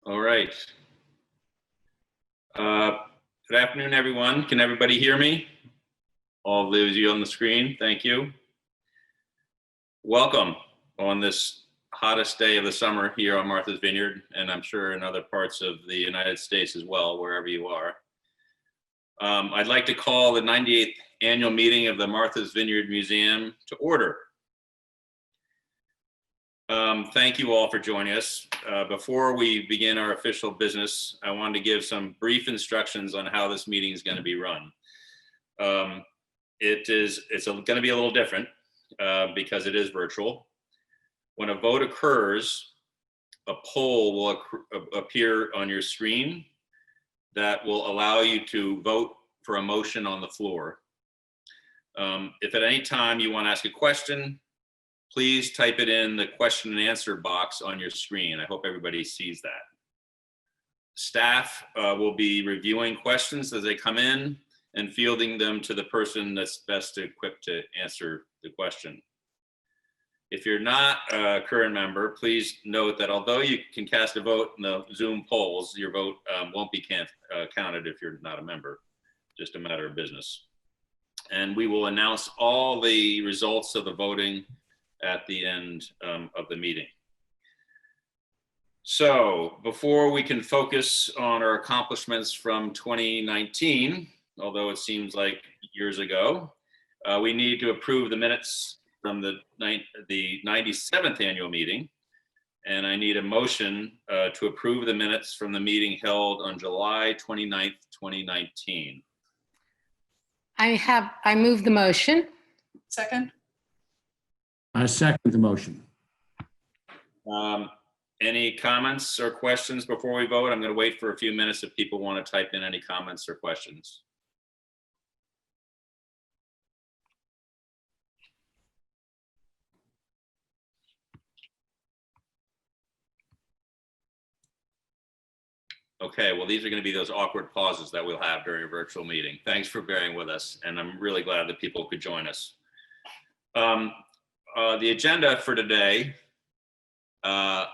All right. Good afternoon, everyone. Can everybody hear me? All of those of you on the screen, thank you. Welcome on this hottest day of the summer here on Martha's Vineyard, and I'm sure in other parts of the United States as well, wherever you are. I'd like to call the 98th annual meeting of the Martha's Vineyard Museum to order. Thank you all for joining us. Before we begin our official business, I wanted to give some brief instructions on how this meeting is going to be run. It's going to be a little different because it is virtual. When a vote occurs, a poll will appear on your screen that will allow you to vote for a motion on the floor. If at any time you want to ask a question, please type it in the question and answer box on your screen. I hope everybody sees that. Staff will be reviewing questions as they come in and fielding them to the person that's best equipped to answer the question. If you're not a current member, please note that although you can cast a vote in the Zoom polls, your vote won't be counted if you're not a member, just a matter of business. And we will announce all the results of the voting at the end of the meeting. So before we can focus on our accomplishments from 2019, although it seems like years ago, we need to approve the minutes from the 97th annual meeting. And I need a motion to approve the minutes from the meeting held on July 29th, 2019. I move the motion. Second. I second the motion. Any comments or questions before we vote? I'm going to wait for a few minutes if people want to type in any comments or questions. Okay, well, these are going to be those awkward pauses that we'll have during a virtual meeting. Thanks for bearing with us, and I'm really glad that people could join us. The agenda for today, I'm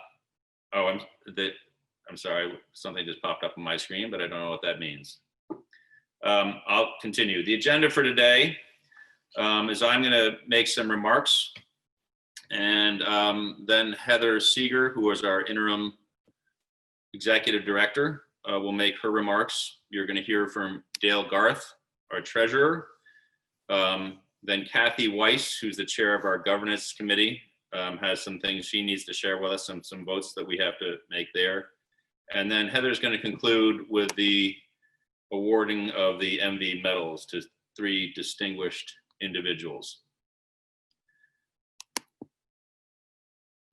sorry, something just popped up on my screen, but I don't know what that means. I'll continue. The agenda for today is I'm going to make some remarks, and then Heather Seeger, who is our interim executive director, will make her remarks. You're going to hear from Dale Garth, our treasurer. Then Kathy Weiss, who's the chair of our governance committee, has some things she needs to share with us, some votes that we have to make there. And then Heather's going to conclude with the awarding of the MV medals to 3 distinguished individuals.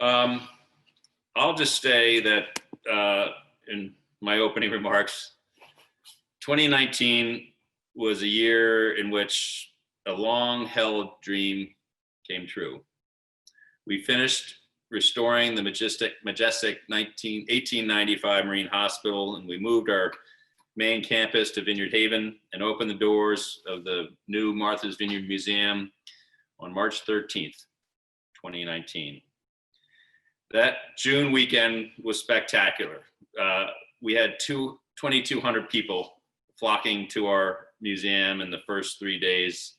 I'll just say that in my opening remarks, 2019 was a year in which a long-held dream came true. We finished restoring the majestic 1895 Marine Hospital, and we moved our main campus to Vineyard Haven and opened the doors of the new Martha's Vineyard Museum on March 13th, 2019. That June weekend was spectacular. We had 2,200 people flocking to our museum in the first 3 days,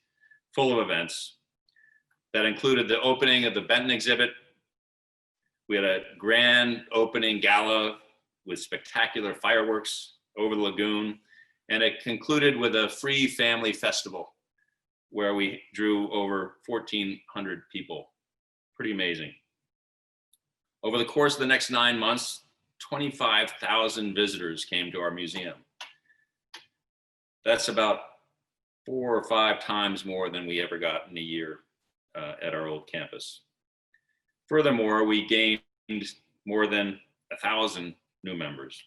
full of events. That included the opening of the Benton exhibit. We had a grand opening gala with spectacular fireworks over the lagoon, and it concluded with a free family festival where we drew over 1,400 people. Pretty amazing. Over the course of the next 9 months, 25,000 visitors came to our museum. That's about 4 or 5 times more than we ever got in a year at our old campus. Furthermore, we gained more than 1,000 new members.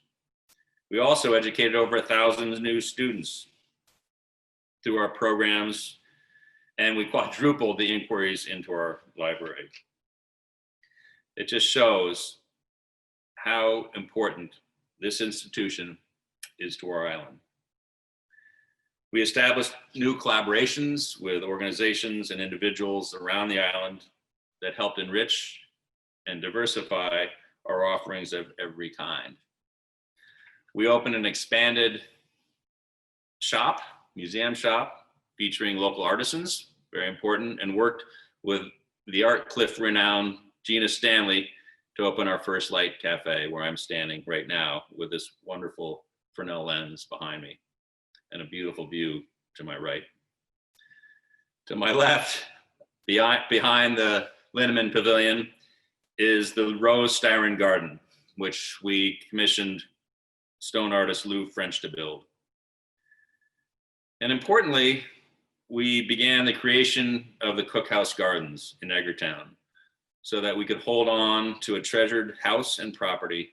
We also educated over 1,000 new students through our programs, and we quadrupled the inquiries into our library. It just shows how important this institution is to our island. We established new collaborations with organizations and individuals around the island that helped enrich and diversify our offerings of every kind. We opened an expanded shop, museum shop, featuring local artisans, very important, and worked with the Art Cliff renowned Gina Stanley to open our first light cafe, where I'm standing right now with this wonderful Fresnel lens behind me and a beautiful view to my right. To my left, behind the Linneman Pavilion, is the Rose Styron Garden, which we commissioned stone artist Lou French to build. And importantly, we began the creation of the Cookhouse Gardens in Edgartown so that we could hold on to a treasured house and property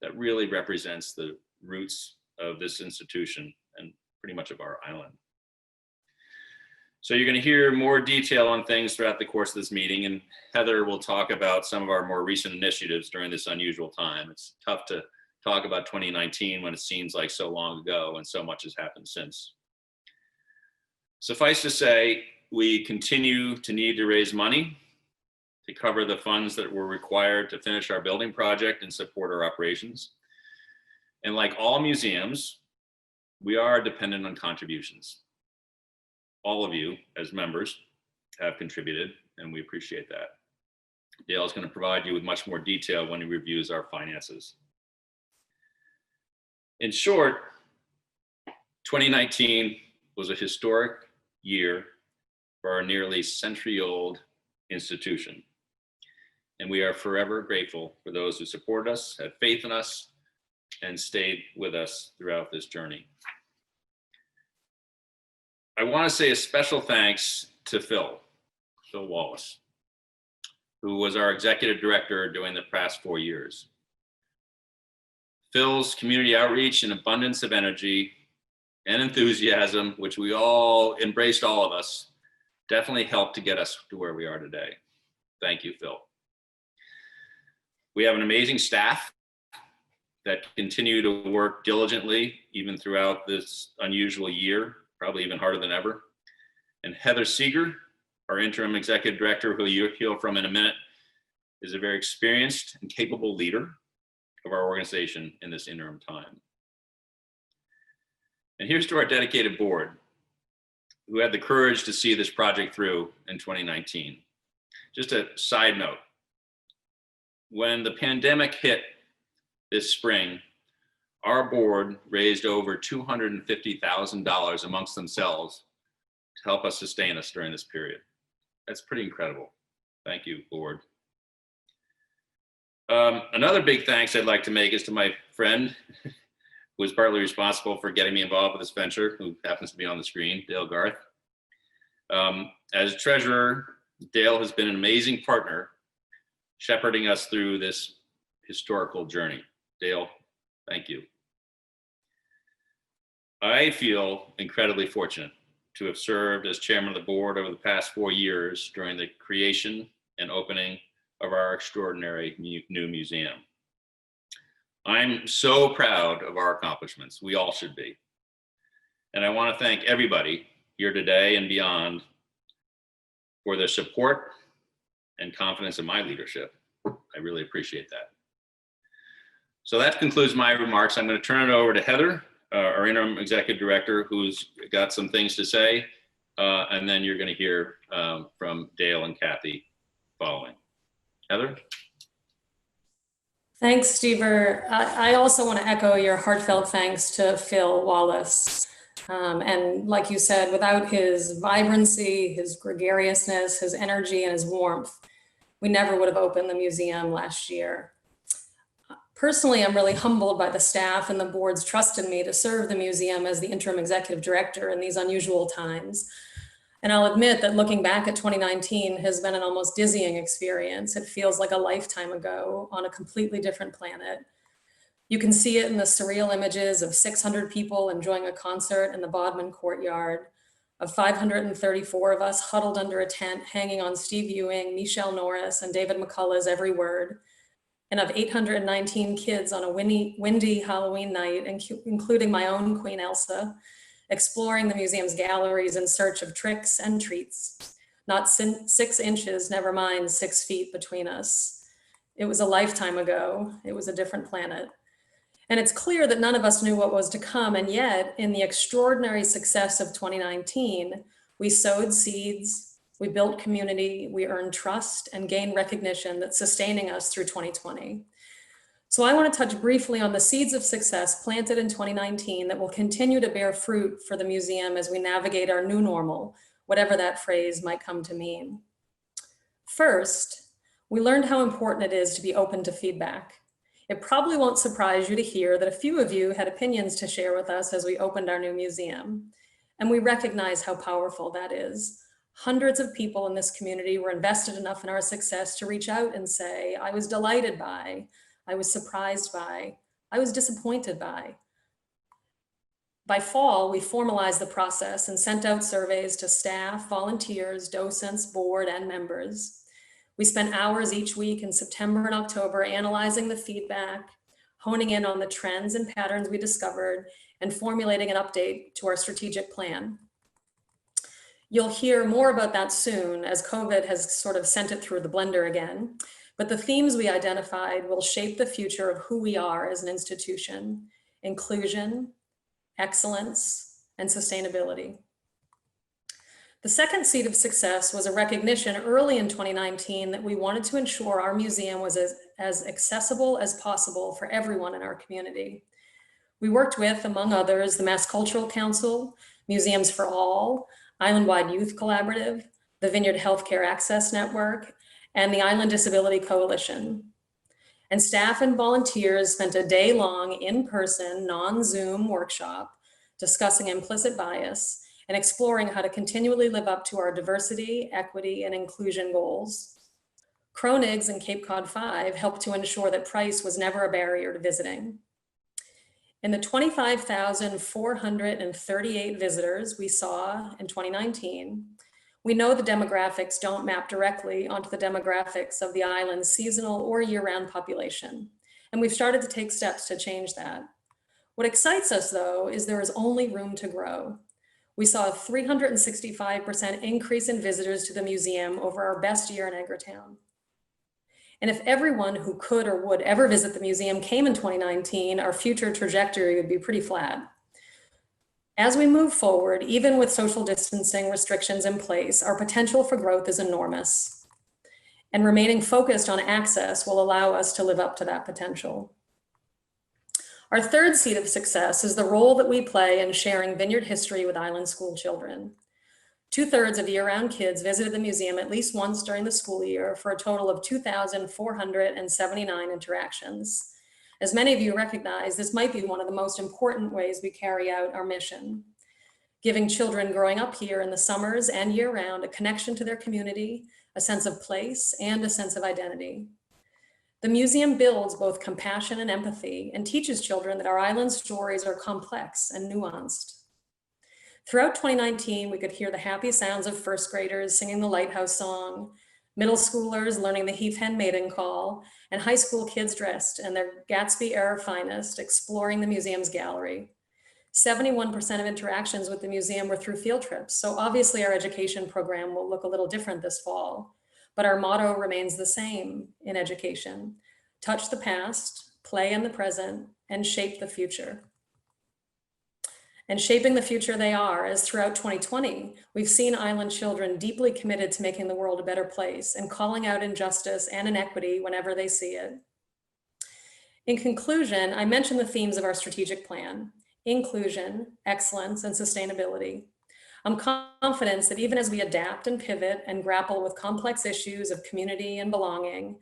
that really represents the roots of this institution and pretty much of our island. So you're going to hear more detail on things throughout the course of this meeting, and Heather will talk about some of our more recent initiatives during this unusual time. It's tough to talk about 2019 when it seems like so long ago and so much has happened since. Suffice to say, we continue to need to raise money to cover the funds that were required to finish our building project and support our operations. And like all museums, we are dependent on contributions. All of you as members have contributed, and we appreciate that. Dale is going to provide you with much more detail when he reviews our finances. In short, 2019 was a historic year for our nearly century-old institution. And we are forever grateful for those who supported us, had faith in us, and stayed with us throughout this journey. I want to say a special thanks to Phil Wallace, who was our executive director during the past 4 years. Phil's community outreach and abundance of energy and enthusiasm, which we all embraced, all of us, definitely helped to get us to where we are today. Thank you, Phil. We have an amazing staff that continue to work diligently even throughout this unusual year, probably even harder than ever. And Heather Seeger, our interim executive director, who you'll hear from in a minute, is a very experienced and capable leader of our organization in this interim time. And here's to our dedicated board, who had the courage to see this project through in 2019. Just a side note, when the pandemic hit this spring, our board raised over $250,000 amongst themselves to help us sustain us during this period. That's pretty incredible. Thank you, board. Another big thanks I'd like to make is to my friend, who was partly responsible for getting me involved with this venture, who happens to be on the screen, Dale Garth. As treasurer, Dale has been an amazing partner, shepherding us through this historical journey. Dale, thank you. I feel incredibly fortunate to have served as chairman of the board over the past 4 years during the creation and opening of our extraordinary new museum. I'm so proud of our accomplishments. We all should be. And I want to thank everybody here today and beyond for their support and confidence in my leadership. I really appreciate that. So that concludes my remarks. I'm going to turn it over to Heather, our interim executive director, who's got some things to say, and then you're going to hear from Dale and Kathy following. Heather? Thanks, Stever. I also want to echo your heartfelt thanks to Phil Wallace. And like you said, without his vibrancy, his gregariousness, his energy, and his warmth, we never would have opened the museum last year. Personally, I'm really humbled by the staff and the board's trust in me to serve the museum as the interim executive director in these unusual times. And I'll admit that looking back at 2019 has been an almost dizzying experience. It feels like a lifetime ago on a completely different planet. You can see it in the surreal images of 600 people enjoying a concert in the Bodman courtyard, of 534 of us huddled under a tent hanging on Steve Ewing, Nichelle Norris, and David McCullough's every word, and of 819 kids on a windy Halloween night, including my own Queen Elsa, exploring the museum's galleries in search of tricks and treats. Not 6 inches, never mind 6 feet between us. It was a lifetime ago. It was a different planet. And it's clear that none of us knew what was to come. And yet, in the extraordinary success of 2019, we sowed seeds, we built community, we earned trust and gained recognition that's sustaining us through 2020. So I want to touch briefly on the seeds of success planted in 2019 that will continue to bear fruit for the museum as we navigate our new normal, whatever that phrase might come to mean. First, we learned how important it is to be open to feedback. It probably won't surprise you to hear that a few of you had opinions to share with us as we opened our new museum, and we recognize how powerful that is. Hundreds of people in this community were invested enough in our success to reach out and say, I was delighted by, I was surprised by, I was disappointed by. By fall, we formalized the process and sent out surveys to staff, volunteers, docents, board, and members. We spent hours each week in September and October analyzing the feedback, honing in on the trends and patterns we discovered, and formulating an update to our strategic plan. You'll hear more about that soon as COVID has sort of sent it through the blender again. But the themes we identified will shape the future of who we are as an institution: inclusion, excellence, and sustainability. The second seed of success was a recognition early in 2019 that we wanted to ensure our museum was as accessible as possible for everyone in our community. We worked with, among others, the Mass Cultural Council, Museums for All, Island-Wide Youth Collaborative, the Vineyard Healthcare Access Network, and the Island Disability Coalition. And staff and volunteers spent a day-long in-person, non-Zoom workshop discussing implicit bias and exploring how to continually live up to our diversity, equity, and inclusion goals. Cronin's and Cape Cod 5 helped to ensure that price was never a barrier to visiting. In the 25,438 visitors we saw in 2019, we know the demographics don't map directly onto the demographics of the island's seasonal or year-round population, and we've started to take steps to change that. What excites us, though, is there is only room to grow. We saw a 365% increase in visitors to the museum over our best year in Edgartown. And if everyone who could or would ever visit the museum came in 2019, our future trajectory would be pretty flat. As we move forward, even with social distancing restrictions in place, our potential for growth is enormous. And remaining focused on access will allow us to live up to that potential. Our third seed of success is the role that we play in sharing Vineyard history with island school children. 2/3 of year-round kids visited the museum at least once during the school year for a total of 2,479 interactions. As many of you recognize, this might be one of the most important ways we carry out our mission, giving children growing up here in the summers and year-round a connection to their community, a sense of place, and a sense of identity. The museum builds both compassion and empathy and teaches children that our island stories are complex and nuanced. Throughout 2019, we could hear the happy sounds of first graders singing the Lighthouse song, middle schoolers learning the Heath Hen Maiden Call, and high school kids dressed in their Gatsby-era finest, exploring the museum's gallery. 71% of interactions with the museum were through field trips, so obviously our education program will look a little different this fall, but our motto remains the same in education: touch the past, play in the present, and shape the future. And shaping the future they are, as throughout 2020, we've seen island children deeply committed to making the world a better place and calling out injustice and inequity whenever they see it. In conclusion, I mentioned the themes of our strategic plan: inclusion, excellence, and sustainability. I'm confident that even as we adapt and pivot and grapple with complex issues of community and belonging,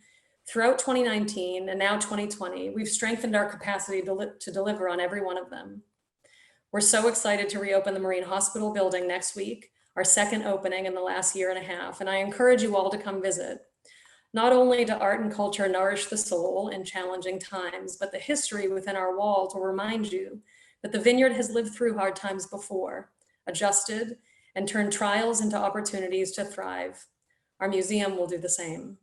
throughout 2019 and now 2020, we've strengthened our capacity to deliver on every one of them. We're so excited to reopen the Marine Hospital building next week, our second opening in the last year and a half, and I encourage you all to come visit. Not only do art and culture nourish the soul in challenging times, but the history within our walls will remind you that the Vineyard has lived through hard times before, adjusted, and turned trials into opportunities to thrive. Our museum will do the same.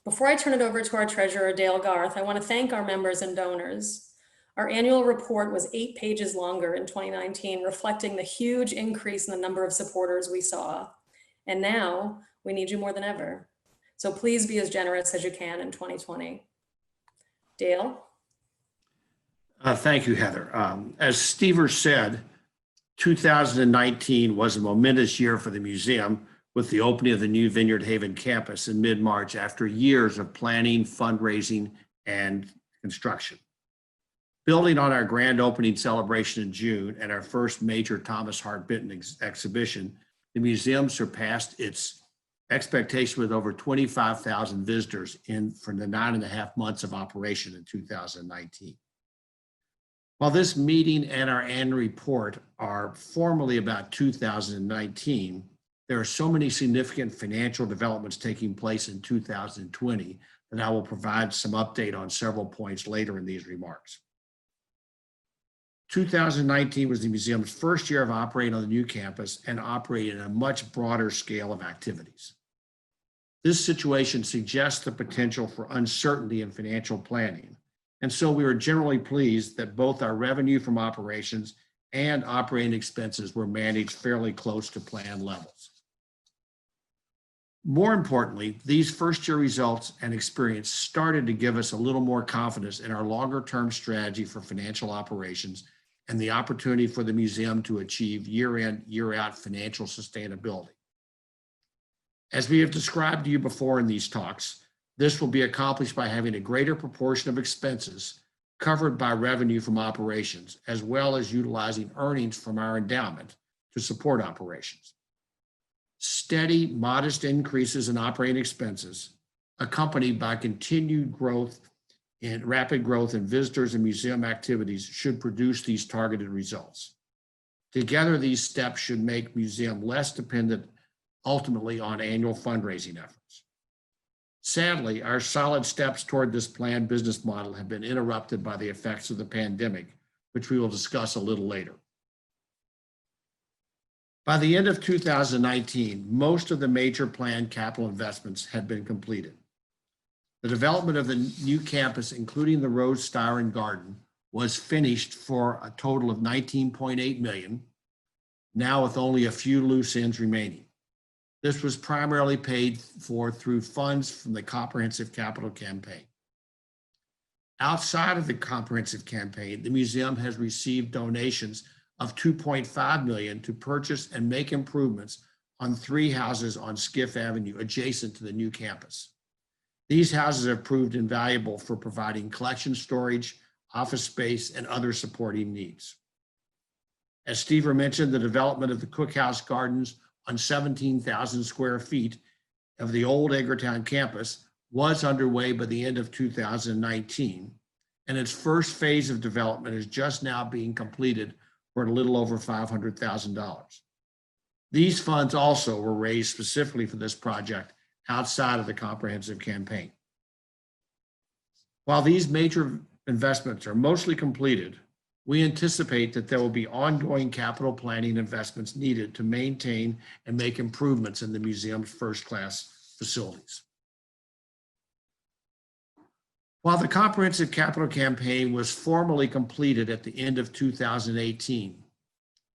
Before I turn it over to our treasurer, Dale Garth, I want to thank our members and donors. Our annual report was 8 pages longer in 2019, reflecting the huge increase in the number of supporters we saw. And now we need you more than ever. So please be as generous as you can in 2020. Dale? Thank you, Heather. As Stever said, 2019 was a momentous year for the museum with the opening of the new Vineyard Haven campus in mid-March after years of planning, fundraising, and construction. Building on our grand opening celebration in June and our first major Thomas Hart Benton exhibition, the museum surpassed its expectation with over 25,000 visitors for the 9.5 months of operation in 2019. While this meeting and our annual report are formally about 2019, there are so many significant financial developments taking place in 2020 that I will provide some update on several points later in these remarks. 2019 was the museum's first year of operating on the new campus and operating at a much broader scale of activities. This situation suggests the potential for uncertainty in financial planning. And so we were generally pleased that both our revenue from operations and operating expenses were managed fairly close to planned levels. More importantly, these first-year results and experience started to give us a little more confidence in our longer-term strategy for financial operations and the opportunity for the museum to achieve year-in, year-out financial sustainability. As we have described to you before in these talks, this will be accomplished by having a greater proportion of expenses covered by revenue from operations, as well as utilizing earnings from our endowment to support operations. Steady, modest increases in operating expenses, accompanied by continued growth and rapid growth in visitors and museum activities, should produce these targeted results. Together, these steps should make museum less dependent ultimately on annual fundraising efforts. Sadly, our solid steps toward this planned business model have been interrupted by the effects of the pandemic, which we will discuss a little later. By the end of 2019, most of the major planned capital investments had been completed. The development of the new campus, including the Rose Styron Garden, was finished for a total of $19.8 million, now with only a few loose ends remaining. This was primarily paid for through funds from the Comprehensive Capital Campaign. Outside of the Comprehensive Campaign, the museum has received donations of $2.5 million to purchase and make improvements on 3 houses on Skiff Avenue adjacent to the new campus. These houses have proved invaluable for providing collection storage, office space, and other supporting needs. As Stever mentioned, the development of the Cookhouse Gardens on 17,000 square feet of the old Edgartown campus was underway by the end of 2019, and its first phase of development is just now being completed for a little over $500,000. These funds also were raised specifically for this project outside of the Comprehensive Campaign. While these major investments are mostly completed, we anticipate that there will be ongoing capital planning investments needed to maintain and make improvements in the museum's first-class facilities. While the Comprehensive Capital Campaign was formally completed at the end of 2018,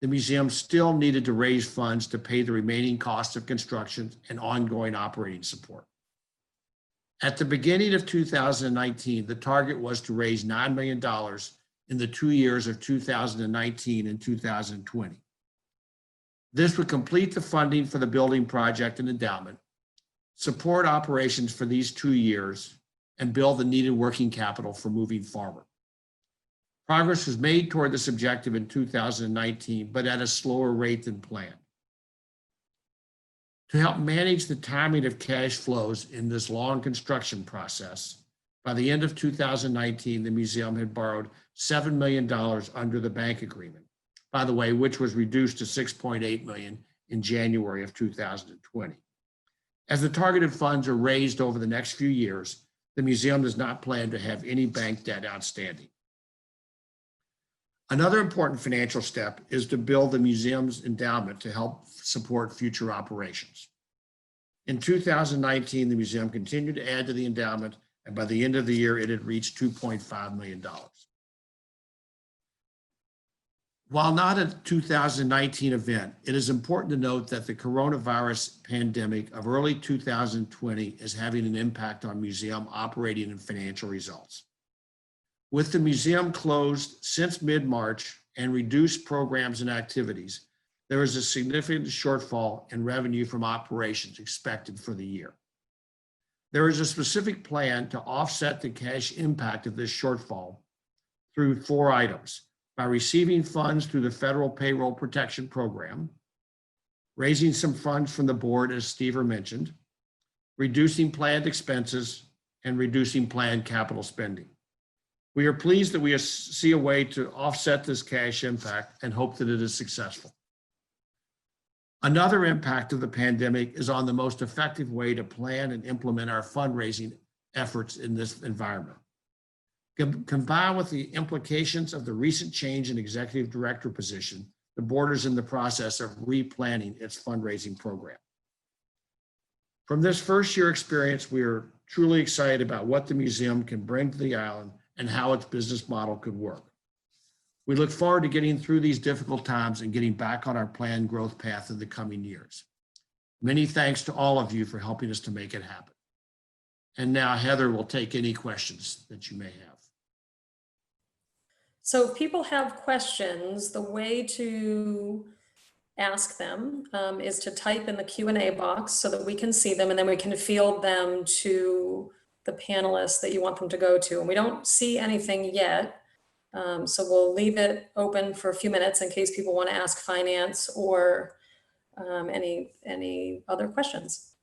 the museum still needed to raise funds to pay the remaining costs of construction and ongoing operating support. At the beginning of 2019, the target was to raise $9 million in the 2 years of 2019 and 2020. This would complete the funding for the building project and endowment, support operations for these 2 years, and build the needed working capital for moving forward. Progress was made toward this objective in 2019, but at a slower rate than planned. To help manage the timing of cash flows in this long construction process, by the end of 2019, the museum had borrowed $7 million under the bank agreement, by the way, which was reduced to $6.8 million in January of 2020. As the targeted funds are raised over the next few years, the museum does not plan to have any bank debt outstanding. Another important financial step is to build the museum's endowment to help support future operations. In 2019, the museum continued to add to the endowment, and by the end of the year, it had reached $2.5 million. While not a 2019 event, it is important to note that the coronavirus pandemic of early 2020 is having an impact on museum operating and financial results. With the museum closed since mid-March and reduced programs and activities, there is a significant shortfall in revenue from operations expected for the year. There is a specific plan to offset the cash impact of this shortfall through 4 items: by receiving funds through the Federal Payroll Protection Program, raising some funds from the board, as Steve mentioned, reducing planned expenses, and reducing planned capital spending. We are pleased that we see a way to offset this cash impact and hope that it is successful. Another impact of the pandemic is on the most effective way to plan and implement our fundraising efforts in this environment. Combined with the implications of the recent change in executive director position, the board is in the process of replanning its fundraising program. From this first year experience, we are truly excited about what the museum can bring to the island and how its business model could work. We look forward to getting through these difficult times and getting back on our planned growth path in the coming years. Many thanks to all of you for helping us to make it happen. And now Heather will take any questions that you may have. So if people have questions, the way to ask them is to type in the Q&A box so that we can see them, and then we can field them to the panelists that you want them to go to. And we don't see anything yet, so we'll leave it open for a few minutes in case people want to ask finance or any other questions.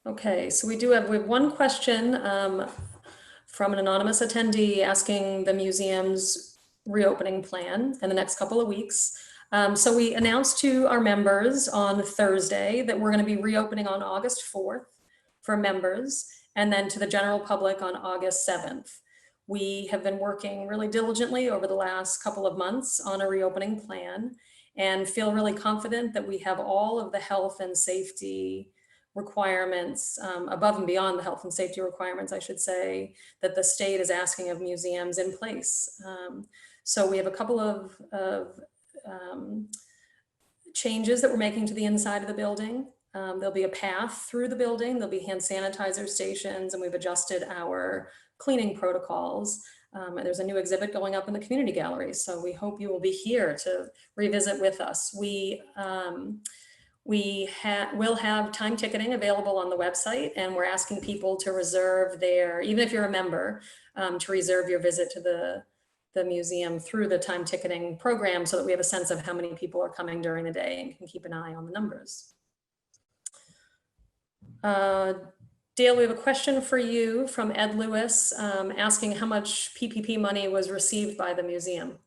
Okay, so we have one question from an anonymous attendee asking the museum's reopening plan in the next couple of weeks. So we announced to our members on Thursday that we're going to be reopening on August 4th for members, and then to the general public on August 7th. We have been working really diligently over the last couple of months on a reopening plan and feel really confident that we have all of the health and safety requirements, above and beyond the health and safety requirements, I should say, that the state is asking of museums in place. So we have a couple of changes that we're making to the inside of the building. There'll be a path through the building, there'll be hand sanitizer stations, and we've adjusted our cleaning protocols. And there's a new exhibit going up in the community gallery. So we hope you will be here to revisit with us. We'll have time ticketing available on the website, and we're asking people to reserve even if you're a member, to reserve your visit to the museum through the time ticketing program so that we have a sense of how many people are coming during the day and can keep an eye on the numbers. Dale, we have a question for you from Ed Lewis, asking how much PPP money was received by the museum.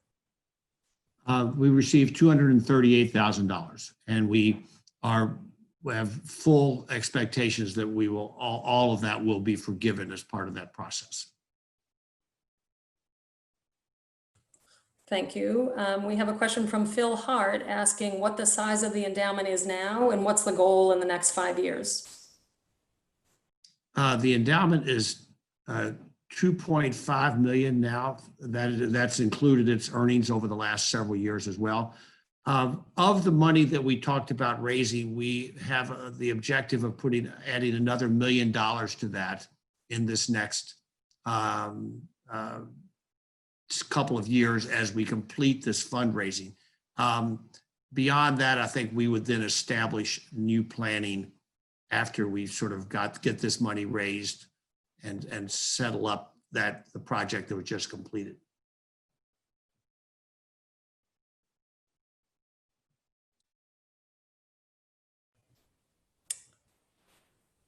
We received $238,000, and we have full expectations that we will, all of that will be forgiven as part of that process. Thank you. We have a question from Phil Hart asking what the size of the endowment is now and what's the goal in the next 5 years. The endowment is 2.5 million now. That's included its earnings over the last several years as well. Of the money that we talked about raising, we have the objective of adding another $1 million to that in this next couple of years as we complete this fundraising. Beyond that, I think we would then establish new planning after we sort of get this money raised and settle up the project that was just completed.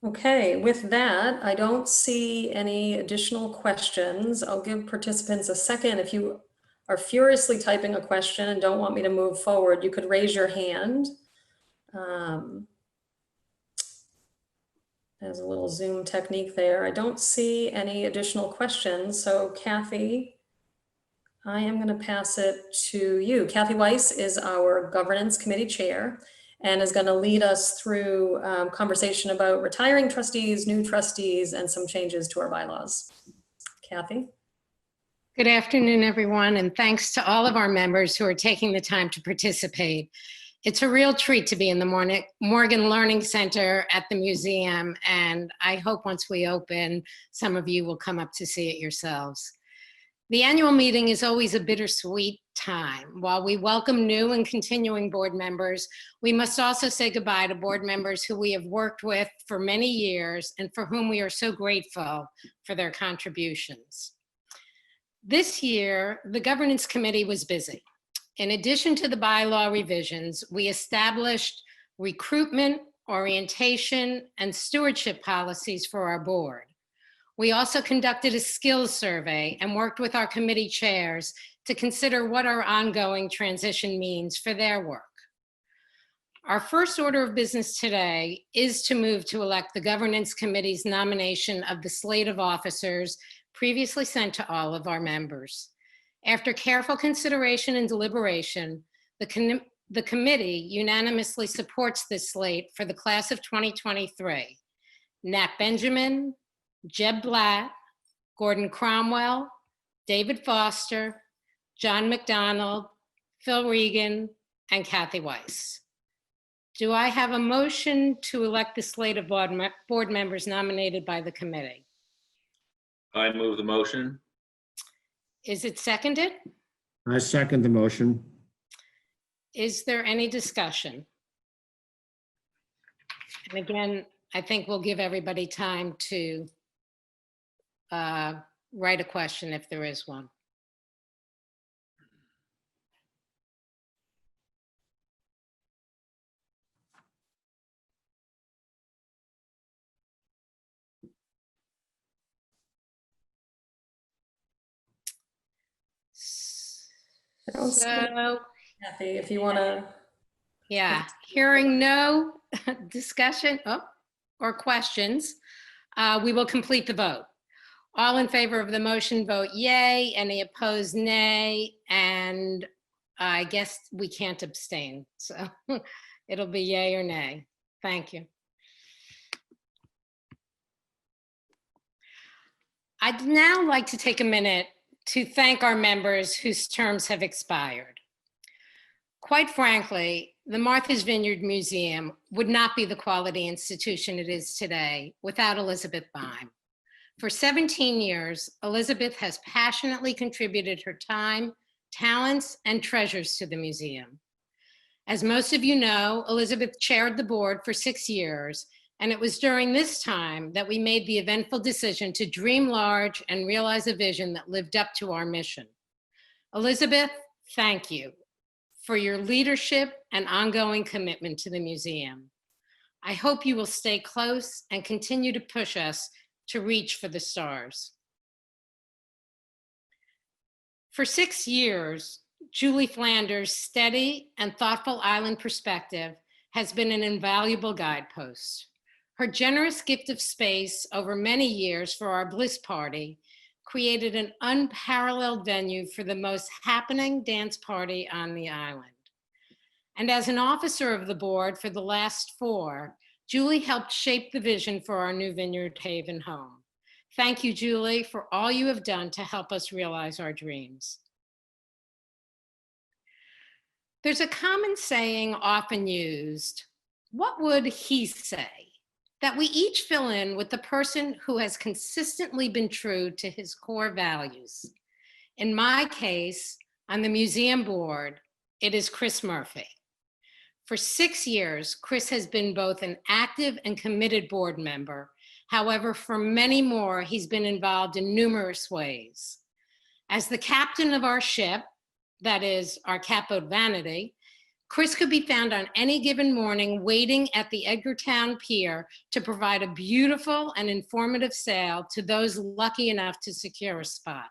Okay, with that, I don't see any additional questions. I'll give participants a second. If you are furiously typing a question and don't want me to move forward, you could raise your hand. There's a little Zoom technique there. I don't see any additional questions. So Kathy, I am going to pass it to you. Kathy Weiss is our Governance Committee Chair and is going to lead us through conversation about retiring trustees, new trustees, and some changes to our bylaws. Kathy? Good afternoon, everyone, and thanks to all of our members who are taking the time to participate. It's a real treat to be in the Morgan Learning Center at the museum, and I hope once we open, some of you will come up to see it yourselves. The annual meeting is always a bittersweet time. While we welcome new and continuing board members, we must also say goodbye to board members who we have worked with for many years and for whom we are so grateful for their contributions. This year, the Governance Committee was busy. In addition to the bylaw revisions, we established recruitment, orientation, and stewardship policies for our board. We also conducted a skills survey and worked with our committee chairs to consider what our ongoing transition means for their work. Our first order of business today is to move to elect the Governance Committee's nomination of the slate of officers previously sent to all of our members. After careful consideration and deliberation, the committee unanimously supports this slate for the class of 2023. Nat Benjamin, Jeb Blatt, Gordon Cromwell, David Foster, John McDonald, Phil Regan, and Kathy Weiss. Do I have a motion to elect the slate of board members nominated by the committee? I move the motion. Is it seconded? I second the motion. Is there any discussion? And again, I think we'll give everybody time to write a question if there is one. So, Kathy, if you want to. yeah, hearing no discussion or questions, we will complete the vote. All in favor of the motion vote yay, any opposed nay, and I guess we can't abstain. So it'll be yay or nay. Thank you. I'd now like to take a minute to thank our members whose terms have expired. Quite frankly, the Martha's Vineyard Museum would not be the quality institution it is today without Elizabeth Bime. For 17 years, Elizabeth has passionately contributed her time, talents, and treasures to the museum. As most of you know, Elizabeth chaired the board for 6 years, and it was during this time that we made the eventful decision to dream large and realize a vision that lived up to our mission. Elizabeth, thank you for your leadership and ongoing commitment to the museum. I hope you will stay close and continue to push us to reach for the stars. For 6 years, Julie Flanders' steady and thoughtful island perspective has been an invaluable guidepost. Her generous gift of space over many years for our Bliss Party created an unparalleled venue for the most happening dance party on the island. And as an officer of the board for the last 4, Julie helped shape the vision for our new Vineyard Haven home. Thank you, Julie, for all you have done to help us realize our dreams. There's a common saying often used, what would he say? That we each fill in with the person who has consistently been true to his core values. In my case, on the museum board, it is Chris Murphy. For 6 years, Chris has been both an active and committed board member. However, for many more, he's been involved in numerous ways. As the captain of our ship, that is our catboat Vanity, Chris could be found on any given morning waiting at the Edgartown Pier to provide a beautiful and informative sail to those lucky enough to secure a spot.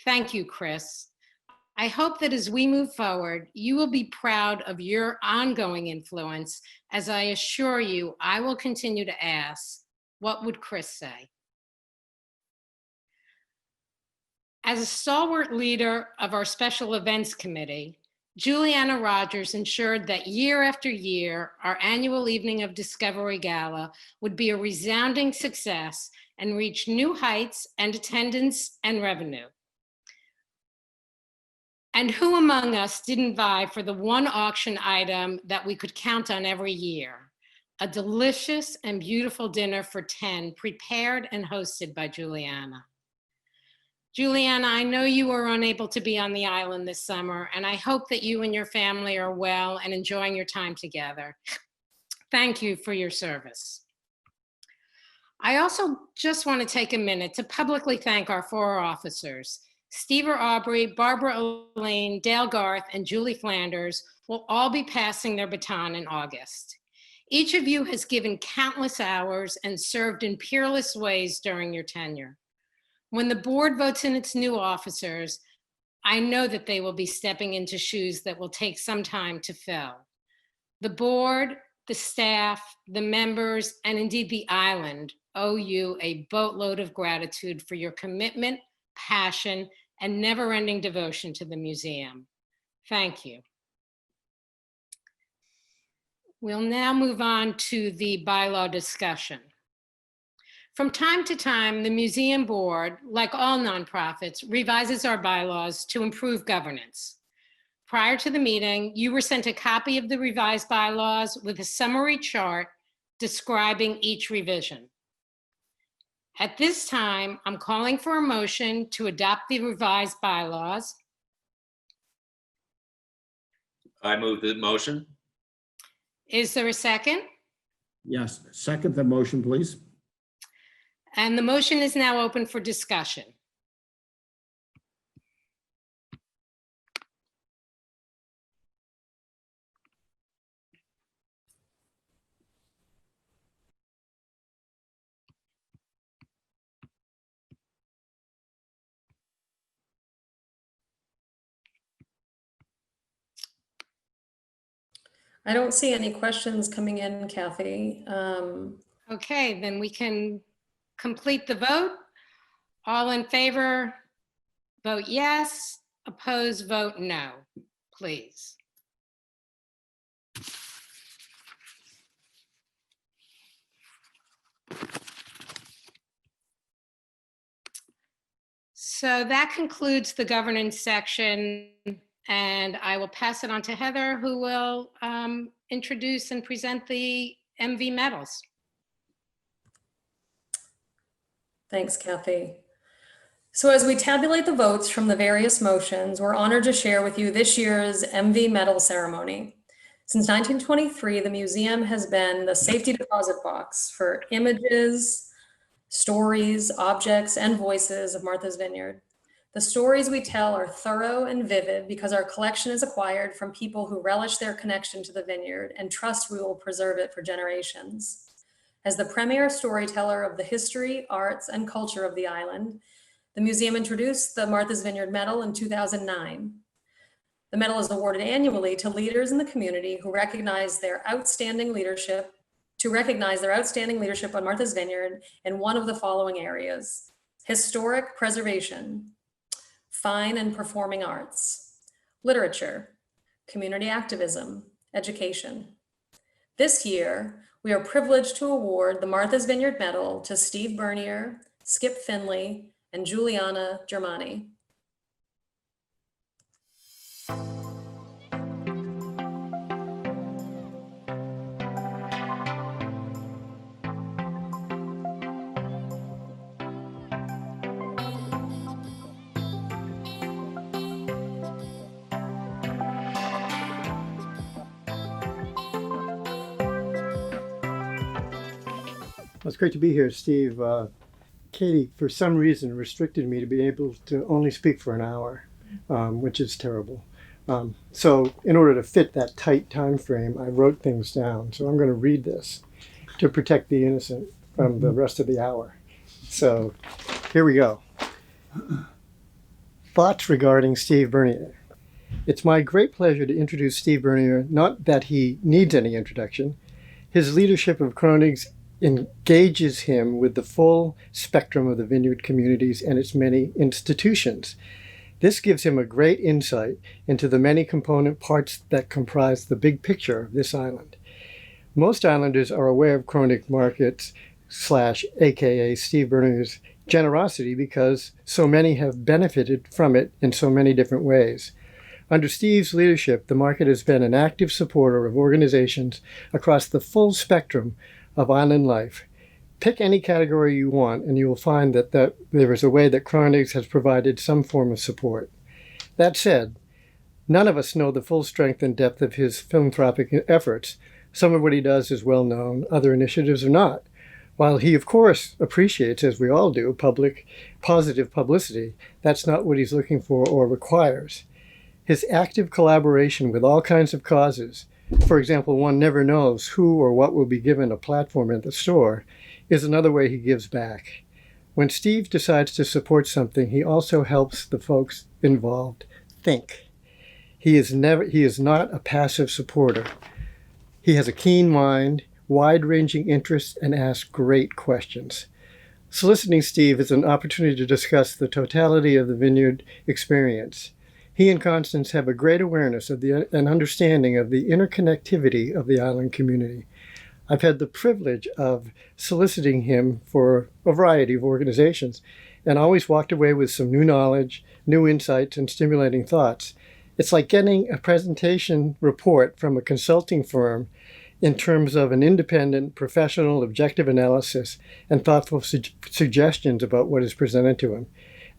Thank you, Chris. I hope that as we move forward, you will be proud of your ongoing influence, as I assure you, I will continue to ask, what would Chris say? As a stalwart leader of our special events committee, Juliana Rogers ensured that year after year, our annual Evening of Discovery Gala would be a resounding success and reach new heights and attendance and revenue. And who among us didn't vie for the one auction item that we could count on every year? A delicious and beautiful dinner for 10, prepared and hosted by Juliana. Juliana, I know you were unable to be on the island this summer, and I hope that you and your family are well and enjoying your time together. Thank you for your service. I also just want to take a minute to publicly thank our 4 officers. Steve Aubrey, Barbara Elaine, Dale Garth, and Julie Flanders will all be passing their baton in August. Each of you has given countless hours and served in peerless ways during your tenure. When the board votes in its new officers, I know that they will be stepping into shoes that will take some time to fill. The board, the staff, the members, and indeed the island owe you a boatload of gratitude for your commitment, passion, and never-ending devotion to the museum. Thank you. We'll now move on to the bylaw discussion. From time to time, the museum board, like all nonprofits, revises our bylaws to improve governance. Prior to the meeting, you were sent a copy of the revised bylaws with a summary chart describing each revision. At this time, I'm calling for a motion to adopt the revised bylaws. I move the motion. Is there a second? Yes, second the motion, please. And the motion is now open for discussion. I don't see any questions coming in, Kathy. Okay, then we can complete the vote. All in favor, vote yes. Opposed, vote no, please. So that concludes the governance section, and I will pass it on to Heather, who will introduce and present the MV medals. Thanks, Kathy. So as we tabulate the votes from the various motions, we're honored to share with you this year's MV medal ceremony. Since 1923, the museum has been the safety deposit box for images, stories, objects, and voices of Martha's Vineyard. The stories we tell are thorough and vivid because our collection is acquired from people who relish their connection to the vineyard and trust we will preserve it for generations. As the premier storyteller of the history, arts, and culture of the island, the museum introduced the Martha's Vineyard Medal in 2009. The medal is awarded annually to leaders in the community who recognize their outstanding leadership on Martha's Vineyard in one of the following areas: historic preservation, fine and performing arts, literature, community activism, education. This year, we are privileged to award the Martha's Vineyard Medal to Steve Bernier, Skip Finley, and Juliana Germani. Well, it's great to be here, Steve. Katie, for some reason, restricted me to be able to only speak for an hour, which is terrible. So in order to fit that tight time frame, I wrote things down. So I'm going to read this to protect the innocent from the rest of the hour. So here we go. Thoughts regarding Steve Bernier. It's my great pleasure to introduce Steve Bernier, not that he needs any introduction. His leadership of Kronig's engages him with the full spectrum of the Vineyard communities and its many institutions. This gives him a great insight into the many component parts that comprise the big picture of this island. Most islanders are aware of Kronig Markets / aka Steve Bernier's generosity because so many have benefited from it in so many different ways. Under Steve's leadership, the market has been an active supporter of organizations across the full spectrum of island life. Pick any category you want, and you will find that there is a way that Kronig's has provided some form of support. That said, none of us know the full strength and depth of his philanthropic efforts. Some of what he does is well known, other initiatives are not. While he, of course, appreciates, as we all do, positive publicity, that's not what he's looking for or requires. His active collaboration with all kinds of causes, for example, one never knows who or what will be given a platform at the store, is another way he gives back. When Steve decides to support something, he also helps the folks involved think. He is not a passive supporter. He has a keen mind, wide-ranging interests, and asks great questions. Soliciting Steve is an opportunity to discuss the totality of the Vineyard experience. He and Constance have a great awareness of and understanding of the interconnectivity of the island community. I've had the privilege of soliciting him for a variety of organizations and always walked away with some new knowledge, new insights, and stimulating thoughts. It's like getting a presentation report from a consulting firm in terms of an independent, professional, objective analysis and thoughtful suggestions about what is presented to him.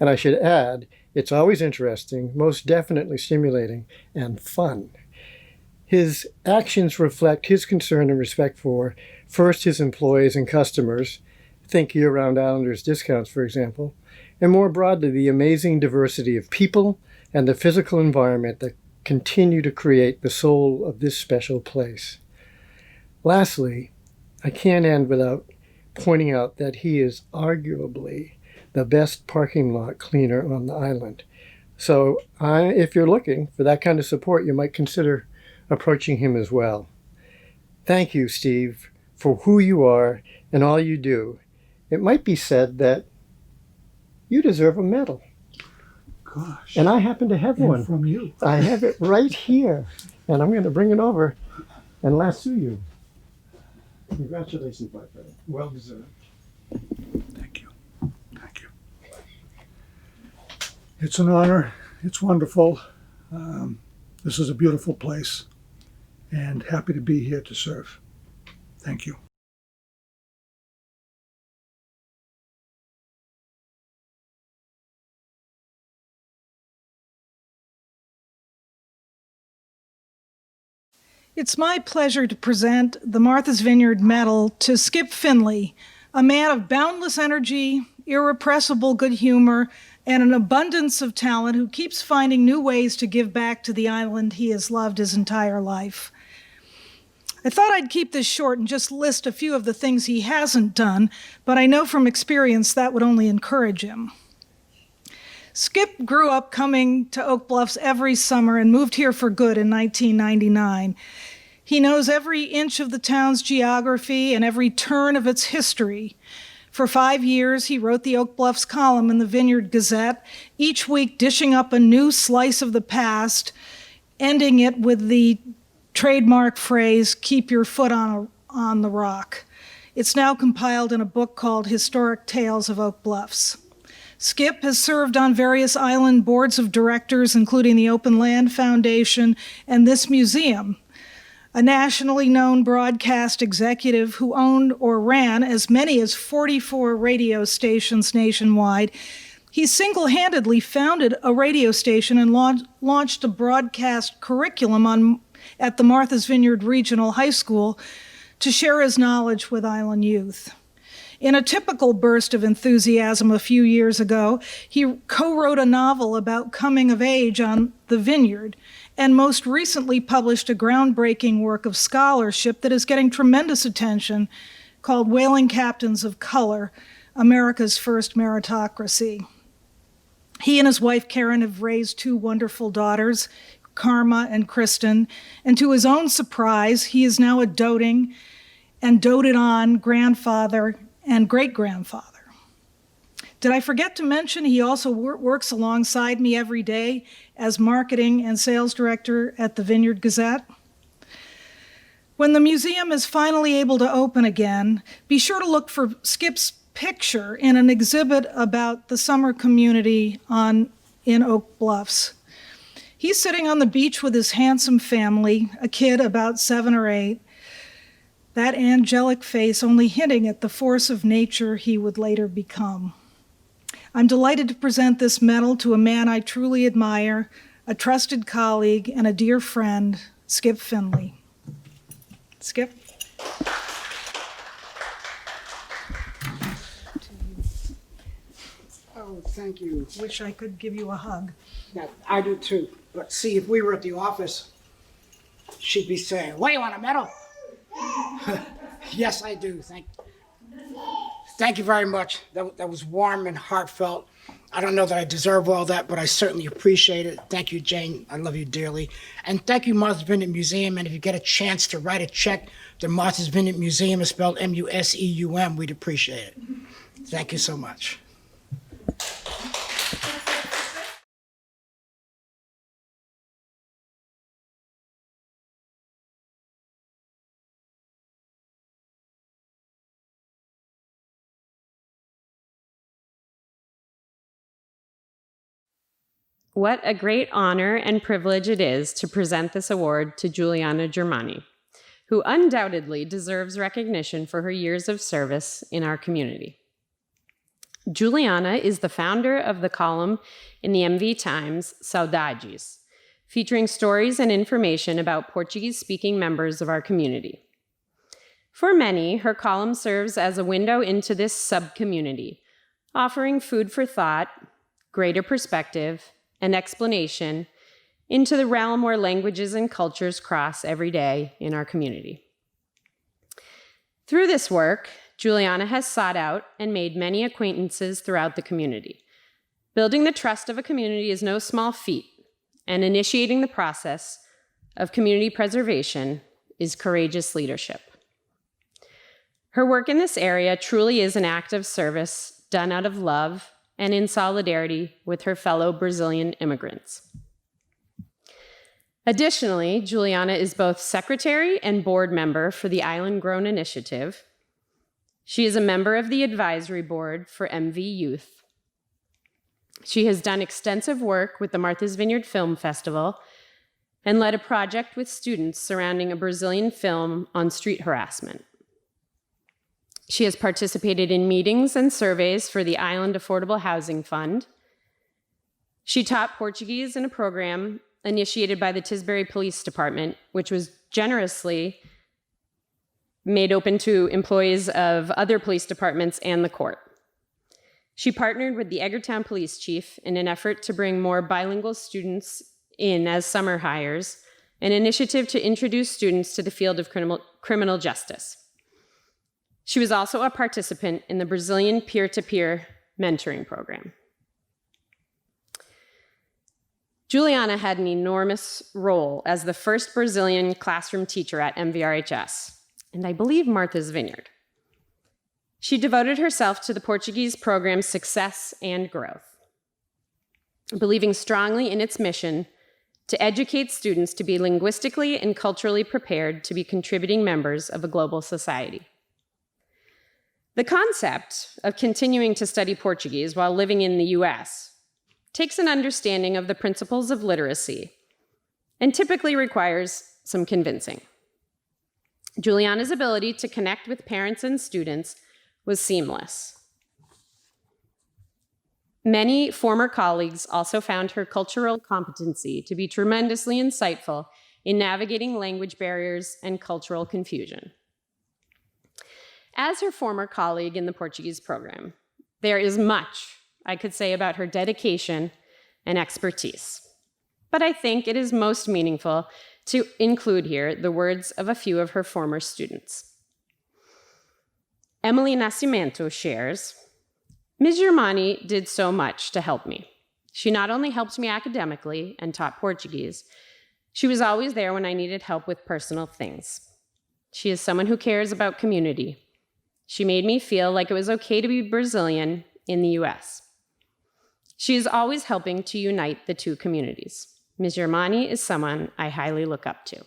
And I should add, it's always interesting, most definitely stimulating, and fun. His actions reflect his concern and respect for, first, his employees and customers, think year-round Islanders discounts, for example, and more broadly, the amazing diversity of people and the physical environment that continue to create the soul of this special place. Lastly, I can't end without pointing out that he is arguably the best parking lot cleaner on the island. So if you're looking for that kind of support, you might consider approaching him as well. Thank you, Steve, for who you are and all you do. It might be said that you deserve a medal. Gosh. And I happen to have one. From you. I have it right here, and I'm going to bring it over and lasso you. Congratulations, my friend. Well deserved. Thank you. Thank you. It's an honor. It's wonderful. This is a beautiful place, and happy to be here to serve. Thank you. It's my pleasure to present the Martha's Vineyard Medal to Skip Finley, a man of boundless energy, irrepressible good humor, and an abundance of talent who keeps finding new ways to give back to the island he has loved his entire life. I thought I'd keep this short and just list a few of the things he hasn't done, but I know from experience that would only encourage him. Skip grew up coming to Oak Bluffs every summer and moved here for good in 1999. He knows every inch of the town's geography and every turn of its history. For 5 years, he wrote the Oak Bluffs column in the Vineyard Gazette, each week dishing up a new slice of the past, ending it with the trademark phrase, "Keep your foot on the rock." It's now compiled in a book called Historic Tales of Oak Bluffs. Skip has served on various island boards of directors, including the Open Land Foundation and this museum. A nationally known broadcast executive who owned or ran as many as 44 radio stations nationwide, he single-handedly founded a radio station and launched a broadcast curriculum at the Martha's Vineyard Regional High School to share his knowledge with island youth. In a typical burst of enthusiasm a few years ago, he co-wrote a novel about coming of age on the Vineyard and most recently published a groundbreaking work of scholarship that is getting tremendous attention called Whaling Captains of Color, America's First Meritocracy. He and his wife Karen have raised two wonderful daughters, Karma and Kristen, and to his own surprise, he is now a doting and doted on grandfather and great-grandfather. Did I forget to mention he also works alongside me every day as marketing and sales director at the Vineyard Gazette? When the museum is finally able to open again, be sure to look for Skip's picture in an exhibit about the summer community in Oak Bluffs. He's sitting on the beach with his handsome family, a kid about 7 or 8, that angelic face only hinting at the force of nature he would later become. I'm delighted to present this medal to a man I truly admire, a trusted colleague, and a dear friend, Skip Finley. Skip. Oh, thank you. Wish I could give you a hug. Yeah, I do too. But see, if we were at the office, she'd be saying, "What, you want a medal?" Yes, I do. Thank you very much. That was warm and heartfelt. I don't know that I deserve all that, but I certainly appreciate it. Thank you, Jane. I love you dearly. And thank you, Martha's Vineyard Museum. And if you get a chance to write a check, the Martha's Vineyard Museum is spelled M-U-S-E-U-M. We'd appreciate it. Thank you so much. What a great honor and privilege it is to present this award to Juliana Germani, who undoubtedly deserves recognition for her years of service in our community. Juliana is the founder of the column in the MV Times, Saudades, featuring stories and information about Portuguese-speaking members of our community. For many, her column serves as a window into this sub-community, offering food for thought, greater perspective, and explanation into the realm where languages and cultures cross every day in our community. Through this work, Juliana has sought out and made many acquaintances throughout the community. Building the trust of a community is no small feat, and initiating the process of community preservation is courageous leadership. Her work in this area truly is an act of service done out of love and in solidarity with her fellow Brazilian immigrants. Additionally, Juliana is both secretary and board member for the Island Grown Initiative. She is a member of the advisory board for MV Youth. She has done extensive work with the Martha's Vineyard Film Festival and led a project with students surrounding a Brazilian film on street harassment. She has participated in meetings and surveys for the Island Affordable Housing Fund. She taught Portuguese in a program initiated by the Tisbury Police Department, which was generously made open to employees of other police departments and the court. She partnered with the Edgartown Police Chief in an effort to bring more bilingual students in as summer hires, an initiative to introduce students to the field of criminal justice. She was also a participant in the Brazilian peer-to-peer mentoring program. Juliana had an enormous role as the first Brazilian classroom teacher at MVRHS, and I believe Martha's Vineyard. She devoted herself to the Portuguese program's success and growth, believing strongly in its mission to educate students to be linguistically and culturally prepared to be contributing members of a global society. The concept of continuing to study Portuguese while living in the US takes an understanding of the principles of literacy and typically requires some convincing. Juliana's ability to connect with parents and students was seamless. Many former colleagues also found her cultural competency to be tremendously insightful in navigating language barriers and cultural confusion. As her former colleague in the Portuguese program, there is much I could say about her dedication and expertise. but I think it is most meaningful to include here the words of a few of her former students. Emily Nascimento shares, Ms. Germani did so much to help me. She not only helped me academically and taught Portuguese, she was always there when I needed help with personal things. She is someone who cares about community. She made me feel like it was okay to be Brazilian in the US. She is always helping to unite the two communities. Ms. Germani is someone I highly look up to.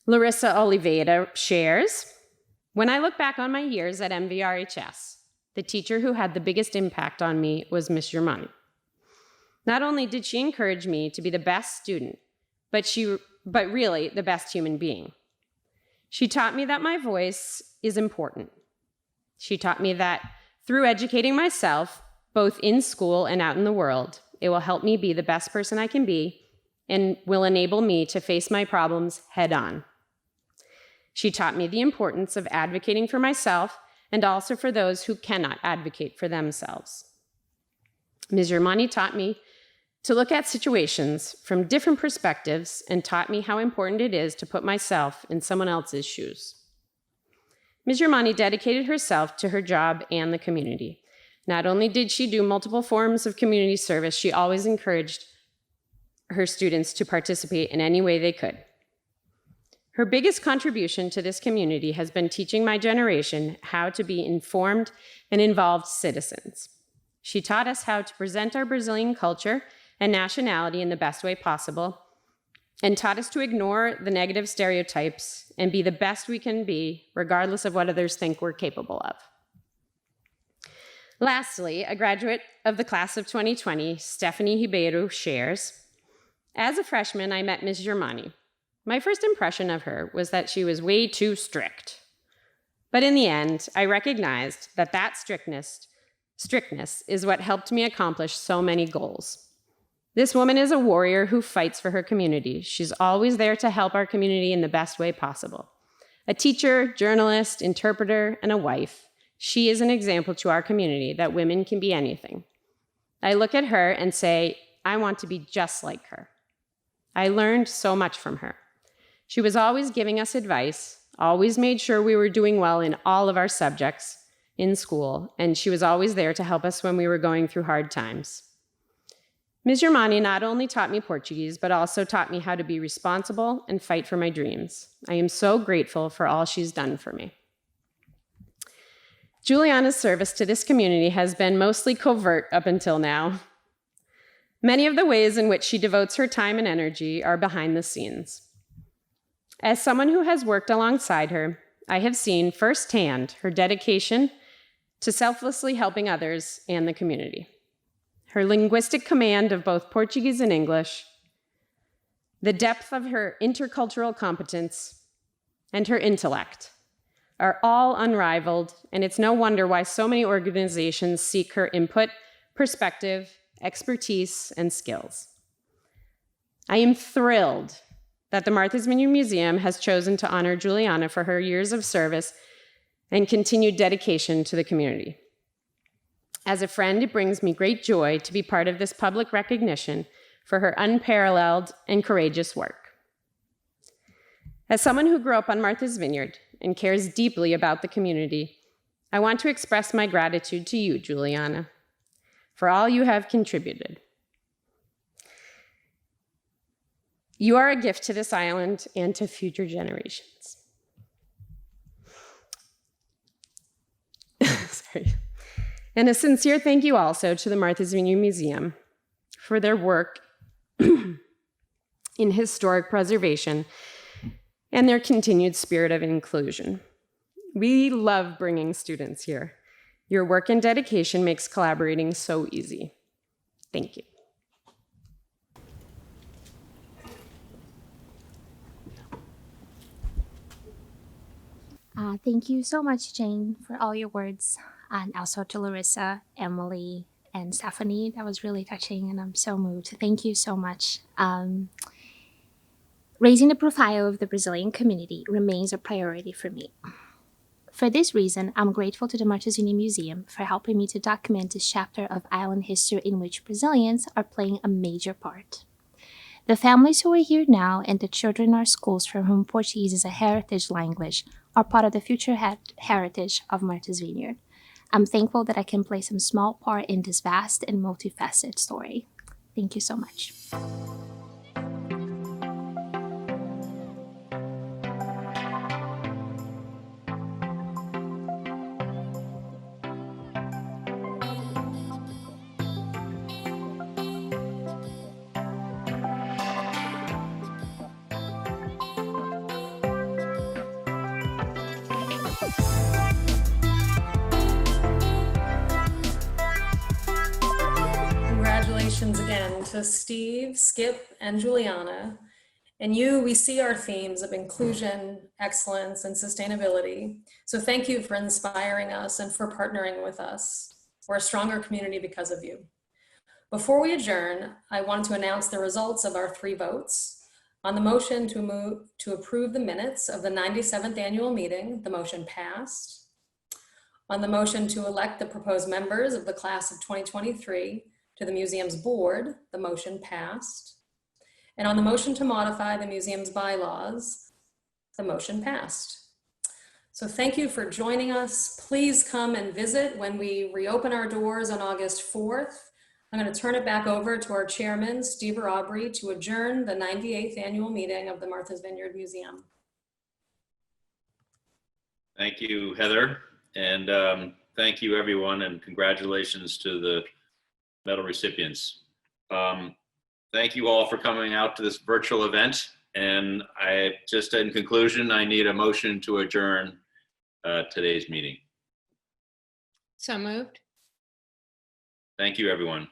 Larissa Oliveira shares, when I look back on my years at MVRHS, the teacher who had the biggest impact on me was Ms. Germani. Not only did she encourage me to be the best student, but really the best human being. She taught me that my voice is important. She taught me that through educating myself, both in school and out in the world, it will help me be the best person I can be and will enable me to face my problems head on. She taught me the importance of advocating for myself and also for those who cannot advocate for themselves. Ms. Germani taught me to look at situations from different perspectives and taught me how important it is to put myself in someone else's shoes. Ms. Germani dedicated herself to her job and the community. Not only did she do multiple forms of community service, she always encouraged her students to participate in any way they could. Her biggest contribution to this community has been teaching my generation how to be informed and involved citizens. She taught us how to present our Brazilian culture and nationality in the best way possible, and taught us to ignore the negative stereotypes and be the best we can be, regardless of what others think we're capable of. Lastly, a graduate of the class of 2020, Stephanie Ribeiro, shares, as a freshman, I met Ms. Germani. My first impression of her was that she was way too strict. But in the end, I recognized that strictness is what helped me accomplish so many goals. This woman is a warrior who fights for her community. She's always there to help our community in the best way possible. A teacher, journalist, interpreter, and a wife, she is an example to our community that women can be anything. I look at her and say, I want to be just like her. I learned so much from her. She was always giving us advice, always made sure we were doing well in all of our subjects in school, and she was always there to help us when we were going through hard times. Ms. Germani not only taught me Portuguese, but also taught me how to be responsible and fight for my dreams. I am so grateful for all she's done for me. Juliana's service to this community has been mostly covert up until now. Many of the ways in which she devotes her time and energy are behind the scenes. As someone who has worked alongside her, I have seen firsthand her dedication to selflessly helping others and the community. Her linguistic command of both Portuguese and English, the depth of her intercultural competence, and her intellect are all unrivaled, and it's no wonder why so many organizations seek her input, perspective, expertise, and skills. I am thrilled that the Martha's Vineyard Museum has chosen to honor Juliana for her years of service and continued dedication to the community. As a friend, it brings me great joy to be part of this public recognition for her unparalleled and courageous work. As someone who grew up on Martha's Vineyard and cares deeply about the community, I want to express my gratitude to you, Juliana, for all you have contributed. You are a gift to this island and to future generations. Sorry. And a sincere thank you also to the Martha's Vineyard Museum for their work in historic preservation and their continued spirit of inclusion. We love bringing students here. Your work and dedication makes collaborating so easy. Thank you. Thank you so much, Jane, for all your words, and also to Larissa, Emily, and Stephanie. That was really touching, and I'm so moved. Thank you so much. Raising the profile of the Brazilian community remains a priority for me. For this reason, I'm grateful to the Martha's Vineyard Museum for helping me to document this chapter of island history in which Brazilians are playing a major part. The families who are here now and the children in our schools for whom Portuguese is a heritage language are part of the future heritage of Martha's Vineyard. I'm thankful that I can play some small part in this vast and multifaceted story. Thank you so much. Congratulations again to Steve, Skip, and Juliana. And you, we see our themes of inclusion, excellence, and sustainability. So thank you for inspiring us and for partnering with us. We're a stronger community because of you. Before we adjourn, I want to announce the results of our 3 votes. On the motion to approve the minutes of the 97th annual meeting, the motion passed. On the motion to elect the proposed members of the class of 2023 to the museum's board, the motion passed. And on the motion to modify the museum's bylaws, the motion passed. So thank you for joining us. Please come and visit when we reopen our doors on August 4th. I'm going to turn it back over to our chairman, Steve Aubrey, to adjourn the 98th annual meeting of the Martha's Vineyard Museum. Thank you, Heather. And thank you, everyone, and congratulations to the medal recipients. Thank you all for coming out to this virtual event. And just in conclusion, I need a motion to adjourn today's meeting. So moved. Thank you, everyone.